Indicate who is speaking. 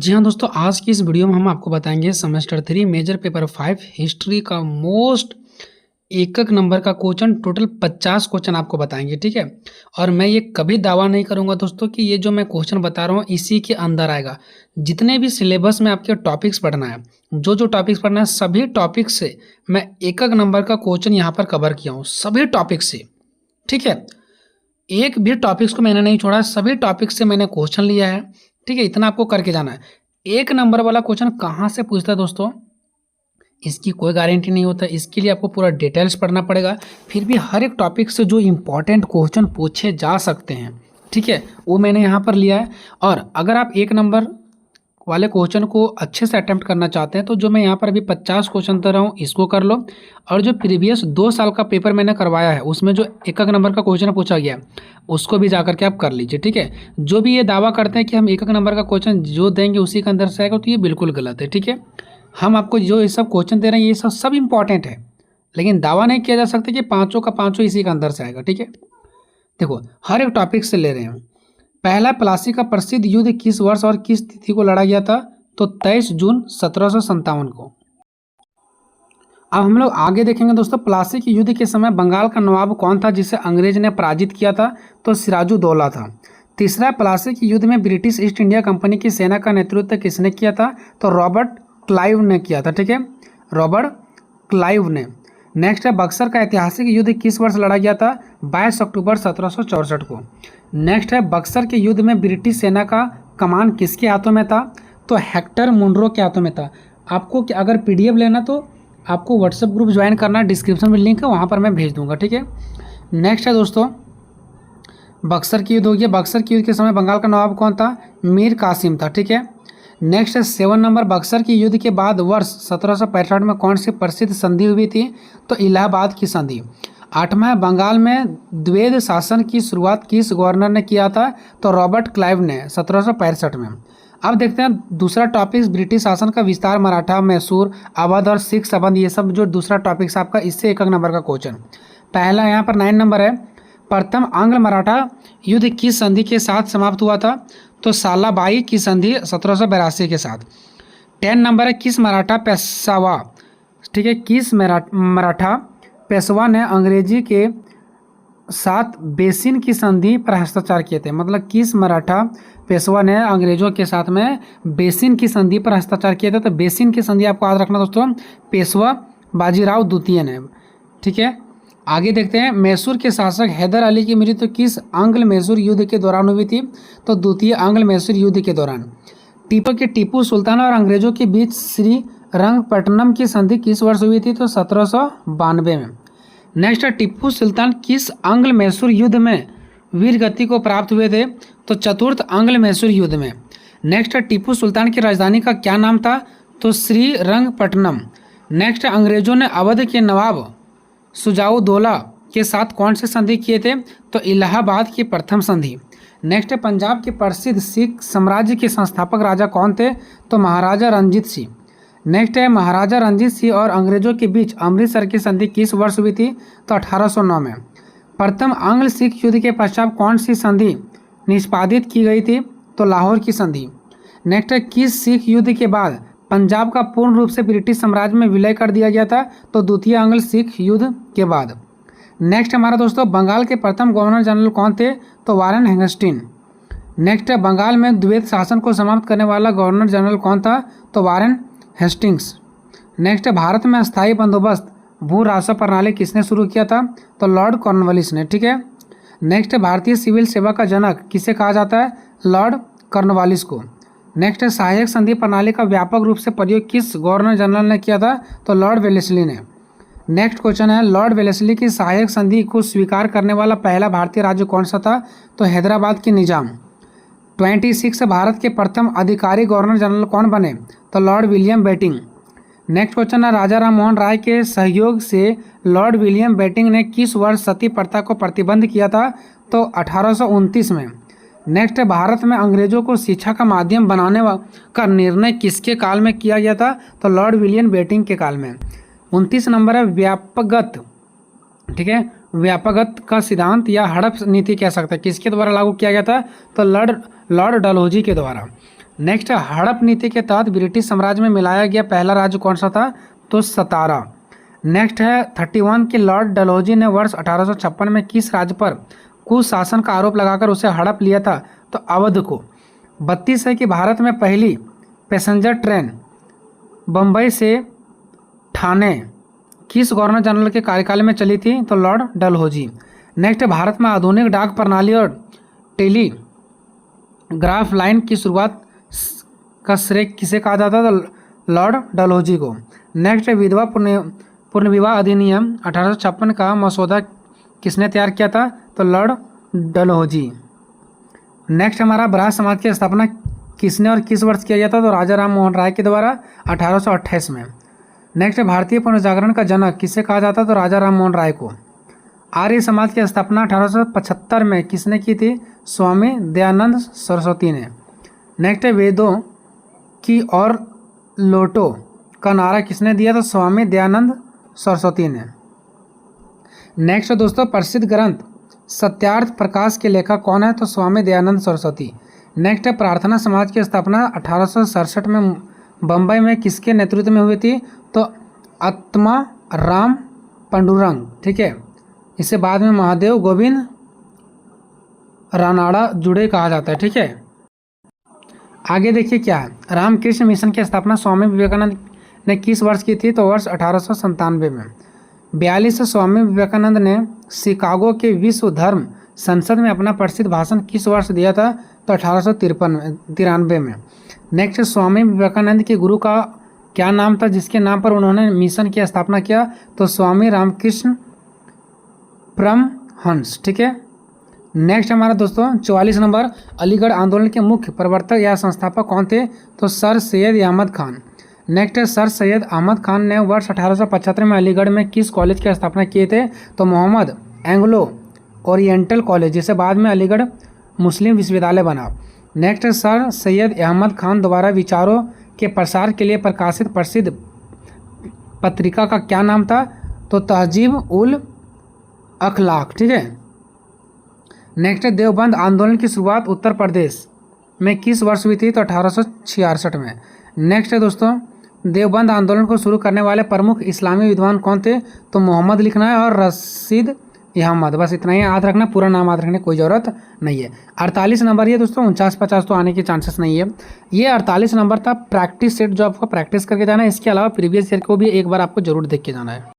Speaker 1: जी हाँ दोस्तों, आज की इस वीडियो में हम आपको बताएंगे सेमेस्टर 3 मेजर पेपर 5 हिस्ट्री का मोस्ट एक नंबर का क्वेश्चन। टोटल 50 क्वेश्चन आपको बताएंगे, ठीक है। और मैं ये कभी दावा नहीं करूंगा दोस्तों कि ये जो मैं क्वेश्चन बता रहा हूँ इसी के अंदर आएगा। जितने भी सिलेबस में आपके टॉपिक्स पढ़ना है, जो टॉपिक्स पढ़ना है, सभी टॉपिक्स से मैं एक नंबर का क्वेश्चन यहाँ पर कवर किया हूँ, सभी टॉपिक से, ठीक है। एक भी टॉपिक्स को मैंने नहीं छोड़ा, सभी टॉपिक्स से मैंने क्वेश्चन लिया है, ठीक है। इतना आपको करके जाना है। एक नंबर वाला क्वेश्चन कहाँ से पूछता है दोस्तों, इसकी कोई गारंटी नहीं होता। इसके लिए आपको पूरा डिटेल्स पढ़ना पड़ेगा। फिर भी हर एक टॉपिक से जो इम्पोर्टेंट क्वेश्चन पूछे जा सकते हैं, ठीक है, वो मैंने यहाँ पर लिया है। और अगर आप एक नंबर वाले क्वेश्चन को अच्छे से अटेम्प्ट करना चाहते हैं तो जो मैं यहाँ पर अभी 50 क्वेश्चन दे रहा हूँ इसको कर लो। और जो प्रीवियस 2 साल का पेपर मैंने करवाया है उसमें जो एक नंबर का क्वेश्चन पूछा गया है उसको भी जाकर के आप कर लीजिए, ठीक है। जो भी ये दावा करते हैं कि हम एक नंबर का क्वेश्चन जो देंगे उसी के अंदर से आएगा, तो ये बिल्कुल गलत है, ठीक है। हम आपको जो ये सब क्वेश्चन दे रहे हैं ये सब इंपॉर्टेंट है, लेकिन दावा नहीं किया जा सकता कि पाँचों का पाँचों इसी के अंदर से आएगा, ठीक है। देखो, हर एक टॉपिक से ले रहे हैं। पहला प्लासी का प्रसिद्ध युद्ध किस वर्ष और किस तिथि को लड़ा गया था? तो 23 जून 1757 को। अब हम लोग आगे देखेंगे दोस्तों, प्लासी के युद्ध के समय बंगाल का नवाब कौन था जिसे अंग्रेज ने पराजित किया था? तो सिराजुद्दौला था। तीसरा, प्लासी के युद्ध में ब्रिटिश ईस्ट इंडिया कंपनी की सेना का नेतृत्व किसने किया था? तो रॉबर्ट क्लाइव ने किया था, ठीक है, रॉबर्ट क्लाइव ने। नेक्स्ट है, बक्सर का ऐतिहासिक युद्ध किस वर्ष लड़ा गया था? 22 अक्टूबर 1764 को। नेक्स्ट है, बक्सर के युद्ध में ब्रिटिश सेना का कमान किसके हाथों में था? तो हेक्टर मुनरो के हाथों में था। आपको अगर पीडीएफ लेना तो आपको व्हाट्सएप ग्रुप ज्वाइन करना, डिस्क्रिप्शन में लिंक है, वहाँ पर मैं भेज दूंगा, ठीक है। नेक्स्ट है दोस्तों, बक्सर की युद्ध हो गया। बक्सर के युद्ध के समय बंगाल का नवाब कौन था? मीर कासिम था, ठीक है। नेक्स्ट है 7 नंबर, बक्सर की युद्ध के बाद वर्ष 1765 में कौन सी प्रसिद्ध संधि हुई थी? तो इलाहाबाद की संधि। 8वां है, बंगाल में द्वैध शासन की शुरुआत किस गवर्नर ने किया था? तो रॉबर्ट क्लाइव ने 1765 में। अब देखते हैं दूसरा टॉपिक, ब्रिटिश शासन का विस्तार, मराठा, मैसूर, अवध और सिख संबंध, ये सब जो दूसरा टॉपिक्स आपका, इससे एक नंबर का क्वेश्चन। पहला यहाँ पर 9 नंबर है, प्रथम आंग्ल मराठा युद्ध किस संधि के साथ समाप्त हुआ था? तो सालाबाई की संधि 1782 के साथ। 10 नंबर है, किस मराठा पेशवा, ठीक है, किस मराठा पेशवा ने अंग्रेजी के साथ बेसिन की संधि पर हस्ताक्षर किए थे? मतलब किस मराठा पेशवा ने अंग्रेजों के साथ में बेसिन की संधि पर हस्ताक्षर किए थे? तो बेसिन की संधि आपको याद रखना दोस्तों, पेशवा बाजीराव द्वितीय ने, ठीक है। आगे देखते हैं, मैसूर के शासक हैदर अली की मृत्यु किस आंग्ल मैसूर युद्ध के दौरान हुई थी? तो द्वितीय आंग्ल मैसूर युद्ध के दौरान। टीपू सुल्तान और अंग्रेजों के बीच श्रीरंगपट्टनम की संधि किस वर्ष हुई थी? तो 1792 में। नेक्स्ट है, टीपू सुल्तान किस आंग्ल मैसूर युद्ध में वीर गति को प्राप्त हुए थे? तो चतुर्थ आंग्ल मैसूर युद्ध में। नेक्स्ट है, टीपू सुल्तान की राजधानी का क्या नाम था? तो श्रीरंगपट्टनम। नेक्स्ट है, अंग्रेजों ने अवध के नवाब सुजाउद्दौला के साथ कौन से संधि किए थे? तो इलाहाबाद की प्रथम संधि। नेक्स्ट है, पंजाब के प्रसिद्ध सिख साम्राज्य के संस्थापक राजा कौन थे? तो महाराजा रणजीत सिंह। नेक्स्ट है, महाराजा रणजीत सिंह और अंग्रेजों के बीच अमृतसर की संधि किस वर्ष हुई थी? तो 1809 में। प्रथम आंग्ल सिख युद्ध के पश्चात कौन सी संधि निष्पादित की गई थी? तो लाहौर की संधि। नेक्स्ट है, किस सिख युद्ध के बाद पंजाब का पूर्ण रूप से ब्रिटिश साम्राज्य में विलय कर दिया गया था? तो द्वितीय आंग्ल सिख युद्ध के बाद। नेक्स्ट हमारा दोस्तों, बंगाल के प्रथम गवर्नर जनरल कौन थे? तो वारेन हेस्टिंग्स। नेक्स्ट है, बंगाल में द्वैध शासन को समाप्त करने वाला गवर्नर जनरल कौन था? तो वारेन हेस्टिंग्स। नेक्स्ट है, भारत में अस्थायी बंदोबस्त भू राजस्व प्रणाली किसने शुरू किया था? तो लॉर्ड कॉर्नवालिस ने, ठीक है। नेक्स्ट है, भारतीय सिविल सेवा का जनक किसे कहा जाता है? लॉर्ड कॉर्नवालिस को। नेक्स्ट है, सहायक संधि प्रणाली का व्यापक रूप से प्रयोग किस गवर्नर जनरल ने किया था? तो लॉर्ड वेलेस्ली ने। नेक्स्ट क्वेश्चन है, लॉर्ड वेलेस्ली की सहायक संधि को स्वीकार करने वाला पहला भारतीय राज्य कौन सा था? तो हैदराबाद के निजाम। 26 भारत के प्रथम अधिकारी गवर्नर जनरल कौन बने? तो Lord William Bentinck. Next question है, राजा राम मोहन राय के सहयोग से लॉर्ड विलियम बेटिंग ने किस वर्ष सती प्रथा को प्रतिबंध किया था? तो 1829 में। नेक्स्ट है, भारत में अंग्रेजों को शिक्षा का माध्यम बनाने का निर्णय किसके काल में किया गया था? तो लॉर्ड विलियम बेटिंग के काल में। 29 नंबर है, व्यापकगत, ठीक है, व्यापकगत का सिद्धांत या हड़प नीति कह सकते हैं किसके द्वारा लागू किया गया था? तो लॉर्ड डलहौजी के द्वारा। नेक्स्ट है हड़प नीति के तहत ब्रिटिश साम्राज्य में मिलाया गया पहला राज्य कौन सा था, तो सतारा। नेक्स्ट है 31 की लॉर्ड डलहौजी ने वर्ष 1856 में किस राज्य पर कुशासन का आरोप लगाकर उसे हड़प लिया था, तो अवध को। 32 है कि भारत में पहली पैसेंजर ट्रेन बम्बई से ठाणे किस गवर्नर जनरल के कार्यकाल में चली थी, तो लॉर्ड डलहौजी। नेक्स्ट है भारत में आधुनिक डाक प्रणाली और टेलीग्राफ लाइन की शुरुआत का श्रेय किसे कहा जाता है, तो लॉर्ड डलहौजी को। नेक्स्ट है विधवा पुनर्विवाह अधिनियम 1856 का मसौदा किसने तैयार किया था, तो लॉर्ड डलहौजी। नेक्स्ट हमारा ब्राह्मण समाज की स्थापना किसने और किस वर्ष किया गया था, तो राजा राम मोहन राय के द्वारा 1828 में। नेक्स्ट भारतीय पुनर्जागरण का जनक किसे कहा जाता है, तो राजा राम मोहन राय को। आर्य समाज की स्थापना 1875 में किसने की थी, स्वामी दयानंद सरस्वती ने। नेक्स्ट है वेदों की और लोटो का नारा किसने दिया, तो स्वामी दयानंद सरस्वती ने। नेक्स्ट दोस्तों प्रसिद्ध ग्रंथ सत्यार्थ प्रकाश के लेखक कौन है, तो स्वामी दयानंद सरस्वती। नेक्स्ट है प्रार्थना समाज की स्थापना 1867 में बम्बई में किसके नेतृत्व में हुई थी, तो आत्मा राम पांडुरंग, ठीक है। इसे बाद में महादेव गोविंद रानाड़ा जुड़े कहा जाता है, ठीक है। आगे देखिए क्या है, रामकृष्ण मिशन की स्थापना स्वामी विवेकानंद ने किस वर्ष की थी, तो वर्ष 1897 में। 42 स्वामी विवेकानंद ने शिकागो के विश्व धर्म संसद में अपना प्रसिद्ध भाषण किस वर्ष दिया था, तो 1893 में। नेक्स्ट स्वामी विवेकानंद के गुरु का क्या नाम था जिसके नाम पर उन्होंने मिशन की स्थापना किया, तो स्वामी रामकृष्ण परमहंस, ठीक है। नेक्स्ट हमारा दोस्तों 44 नंबर अलीगढ़ आंदोलन के मुख्य प्रवर्तक या संस्थापक कौन थे, तो सर सैयद अहमद खान। नेक्स्ट है सर सैयद अहमद खान ने वर्ष 1875 में अलीगढ़ में किस कॉलेज की स्थापना किए थे, तो मोहम्मद एंग्लो ओरिएंटल कॉलेज, जिसे बाद में अलीगढ़ मुस्लिम विश्वविद्यालय बना। नेक्स्ट है सर सैयद अहमद खान द्वारा विचारों के प्रसार के लिए प्रकाशित प्रसिद्ध पत्रिका का क्या नाम था, तो तहजीब उल अखलाक, ठीक है। नेक्स्ट है देवबंद आंदोलन की शुरुआत उत्तर प्रदेश में किस वर्ष हुई थी, तो 1866 में। नेक्स्ट है दोस्तों देवबंद आंदोलन को शुरू करने वाले प्रमुख इस्लामी विद्वान कौन थे, तो मोहम्मद लिखना है और रशीद अहमद, बस इतना ही याद रखना, पूरा नाम याद रखने की कोई ज़रूरत नहीं है। 48 नंबर ये दोस्तों 49-50 तो आने के चांसेस नहीं है। ये 48 नंबर था प्रैक्टिस सेट जो आपको प्रैक्टिस करके जाना है, इसके अलावा प्रीवियस ईयर को भी एक बार आपको जरूर देख के जाना है।